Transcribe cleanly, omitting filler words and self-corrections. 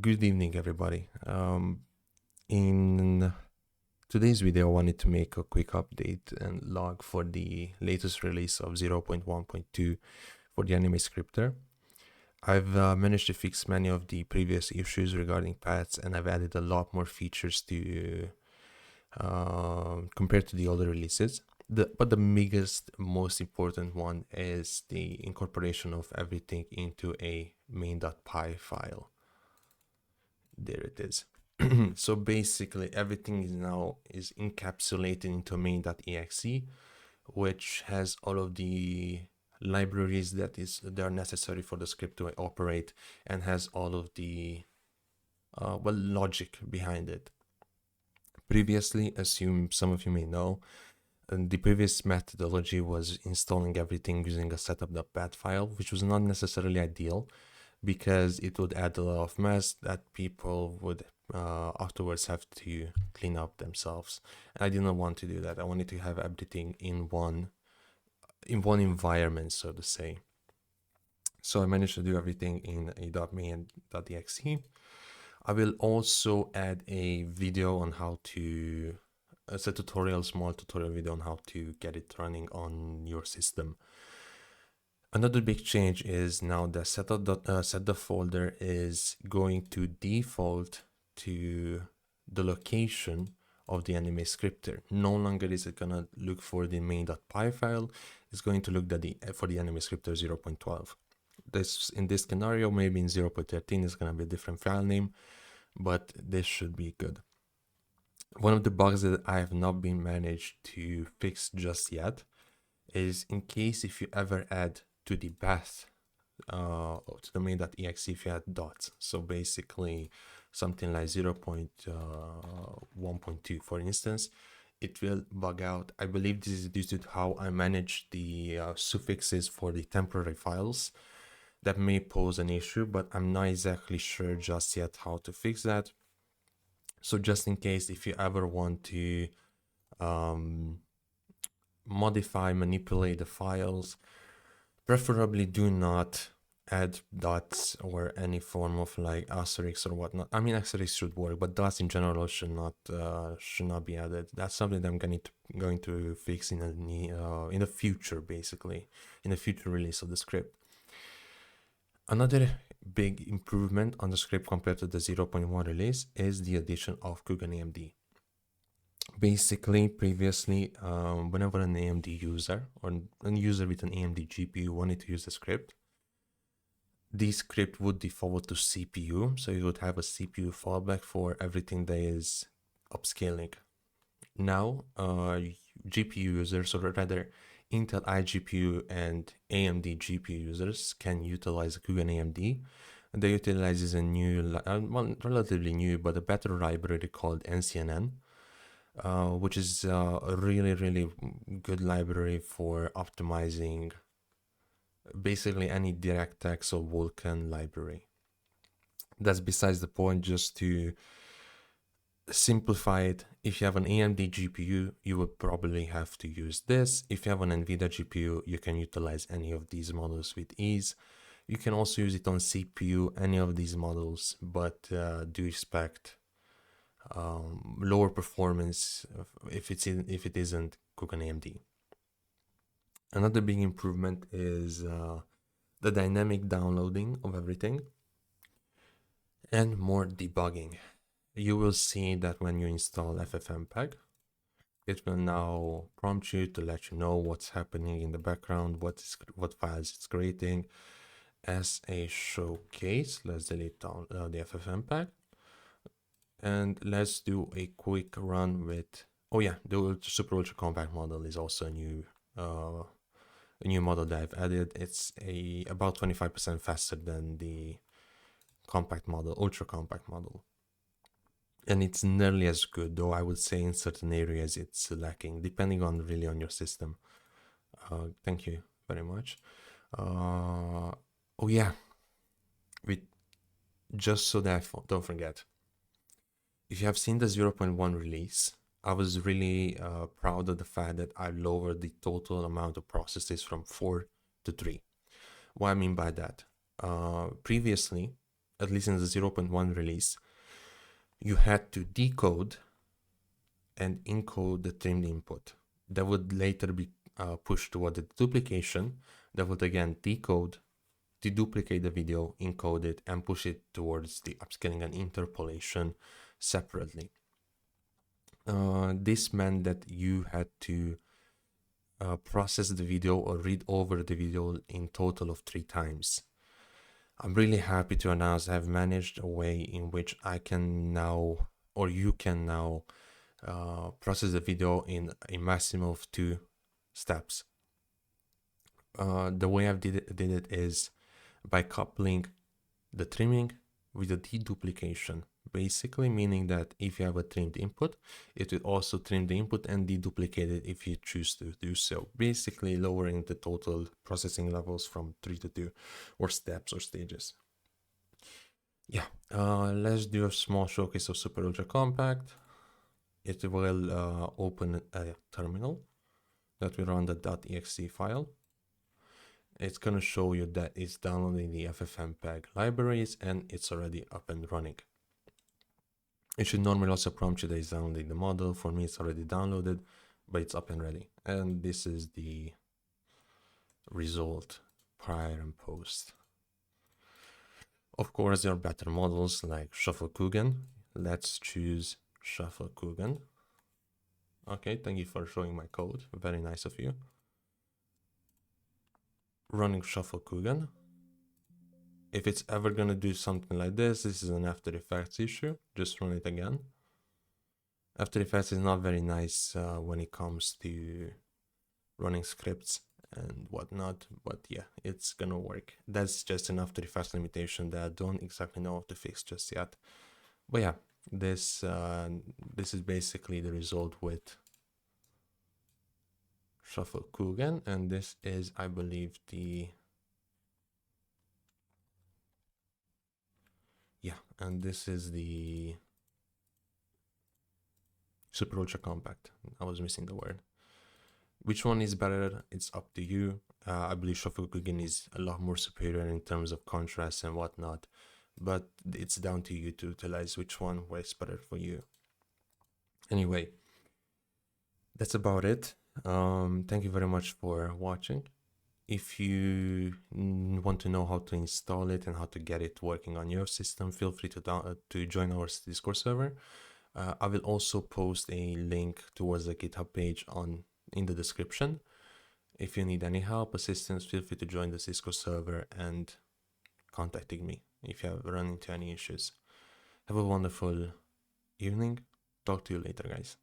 Good evening, everybody. In today's video, I wanted to make a quick update and log for the latest release of 0.1.2 for the anime scripter. I've managed to fix many of the previous issues regarding paths, and I've added a lot more features to compared to the older releases. But the biggest, most important one is the incorporation of everything into a main.py file. There it is. So basically everything is now encapsulated into main.exe, which has all of the libraries that are necessary for the script to operate, and has all of the logic behind it. Previously, as some of you may know, the previous methodology was installing everything using a setup.bat file, which was not necessarily ideal because it would add a lot of mess that people would afterwards have to clean up themselves. And I didn't want to do that. I wanted to have everything in one environment, so to say. So I managed to do everything in a .main.exe. I will also add a video on how to, it's a tutorial, small tutorial video on how to get it running on your system. Another big change is now the setup folder is going to default to the location of the anime scripter. No longer is it gonna look for the main.py file. It's going to look for the anime scripter 0.12. In this scenario, maybe in 0.13 is gonna be a different file name, but this should be good. One of the bugs that I have not been managed to fix just yet is in case if you ever add to the path to the main.exe if you add dots. So basically something like 0.1.2 for instance, it will bug out. I believe this is due to how I manage the suffixes for the temporary files. That may pose an issue, but I'm not exactly sure just yet how to fix that. So just in case, if you ever want to modify, manipulate the files, preferably do not add dots or any form of like asterisks or whatnot. I mean, asterisks should work, but dots in general should not be added. That's something that I'm going to fix in the future, basically, in the future release of the script. Another big improvement on the script compared to the 0.1 release is the addition of AMD. Basically, previously, whenever an AMD user or a user with an AMD GPU wanted to use the script, the script would default to CPU, so you would have a CPU fallback for everything that is upscaling. Now, GPU users, or rather Intel iGPU and AMD GPU users, can utilize AMD. They utilize a new, relatively new, but a better library called NCNN. Which is a really, really good library for optimizing basically any DirectX or Vulkan library. That's besides the point. Just to simplify it, if you have an AMD GPU, you would probably have to use this. If you have an NVIDIA GPU, you can utilize any of these models with ease. You can also use it on CPU, any of these models, but do expect lower performance if it isn't cooking AMD. Another big improvement is the dynamic downloading of everything and more debugging. You will see that when you install FFmpeg, it will now prompt you to let you know what's happening in the background, what files it's creating. As a showcase, let's delete down the FFmpeg. And let's do a quick run with, oh yeah, the Super Ultra Compact model is also a new model that I've added. It's about 25% faster than the compact model, Ultra Compact model. And it's nearly as good, though I would say in certain areas it's lacking, depending on your system. Thank you very much. Oh yeah, just so that I don't forget, if you have seen the 0.1 release, I was really proud of the fact that I lowered the total amount of processes from 4 to 3. What I mean by that, previously, at least in the 0.1 release, you had to decode and encode the trimmed input. That would later be pushed toward the duplication. That would again decode, deduplicate the video, encode it, and push it towards the upscaling and interpolation separately. This meant that you had to process the video or read over the video in total of 3 times. I'm really happy to announce I've managed a way in which I can now, or you can now, process the video in a maximum of 2 steps. The way I did it is by coupling the trimming with the deduplication, basically meaning that if you have a trimmed input, it will also trim the input and deduplicate it if you choose to do so, basically lowering the total processing levels from 3 to 2, or steps or stages. Yeah, let's do a small showcase of Super Ultra Compact. It will open a terminal that will run the .exe file. It's going to show you that it's downloading the FFmpeg libraries and it's already up and running. It should normally also prompt you that it's downloading the model. For me, it's already downloaded, but it's up and ready. And this is the result prior and post. Of course, there are better models like Shuffle Coogan. Let's choose Shuffle Coogan. Okay, thank you for showing my code. Very nice of you. Running Shuffle Coogan. If it's ever going to do something like this is an After Effects issue. Just run it again. After Effects is not very nice when it comes to running scripts and whatnot, but yeah, it's gonna work. That's just an After Effects limitation that I don't exactly know how to fix just yet. But yeah, this is basically the result with Shuffle Coogan, and this is, I believe, and this is the Super Ultra Compact. I was missing the word. Which one is better? It's up to you. I believe Shuffle Coogan is a lot more superior in terms of contrast and whatnot, but it's down to you to utilize which one works better for you. Anyway, that's about it. Thank you very much for watching. If you want to know how to install it and how to get it working on your system, feel free to join our Discord server. I will also post a link towards the GitHub page in the description. If you need any help, assistance, feel free to join the Discord server and contacting me if you have run into any issues. Have a wonderful evening. Talk to you later, guys.